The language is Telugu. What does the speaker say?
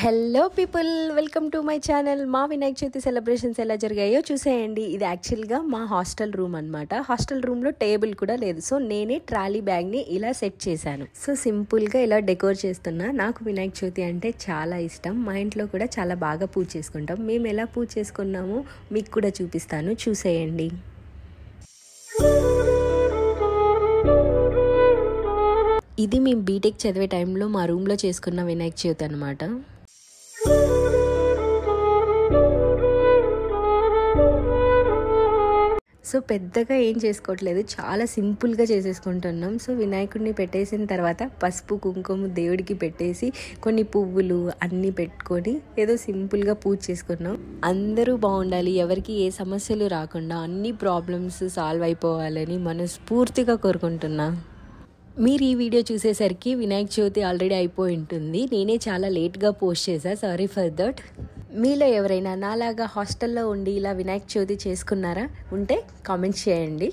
Hello people, welcome to my channel. మా వినాయక చవితి సెలబ్రేషన్స్ ఎలా జరిగాయో చూసేయండి. ఇది యాక్చువల్గా మా హాస్టల్ రూమ్ అనమాట. హాస్టల్ రూమ్లో టేబుల్ కూడా లేదు. సో నేనే ట్రాలీ బ్యాగ్ని ఇలా సెట్ చేశాను. సో సింపుల్గా ఇలా డెకోర్ చేస్తున్నా. నాకు వినాయక చవితి అంటే చాలా ఇష్టం. మా ఇంట్లో కూడా చాలా బాగా పూజ చేసుకుంటాం. మేము ఎలా పూజ చేసుకున్నామో మీకు కూడా చూపిస్తాను, చూసేయండి. ఇది మేము బీటెక్ చదివే టైంలో మా రూమ్లో చేసుకున్న వినాయక చవితి అనమాట. సో పెద్దగా ఏం చేసుకోవట్లేదు, చాలా సింపుల్గా చేసేసుకుంటున్నాం. సో వినాయకుడిని పెట్టేసిన తర్వాత పసుపు కుంకుమ దేవుడికి పెట్టేసి కొన్ని పువ్వులు అన్నీ పెట్టుకొని ఏదో సింపుల్గా పూజ చేసుకున్నాం. అందరూ బాగుండాలి, ఎవరికి ఏ సమస్యలు రాకుండా అన్ని ప్రాబ్లమ్స్ సాల్వ్ అయిపోవాలని మనస్ఫూర్తిగా కోరుకుంటున్నా. మీరు ఈ వీడియో చూసేసరికి వినాయక చవితి ఆల్రెడీ అయిపోయి ఉంటుంది. నేనే చాలా లేట్గా పోస్ట్ చేశాను, సారీ ఫర్ దట్. మీలో ఎవరైనా నాలాగా హాస్టల్లో ఉండి ఇలా వినాయక చవితి చేసుకున్నారా? ఉంటే కామెంట్స్ చేయండి.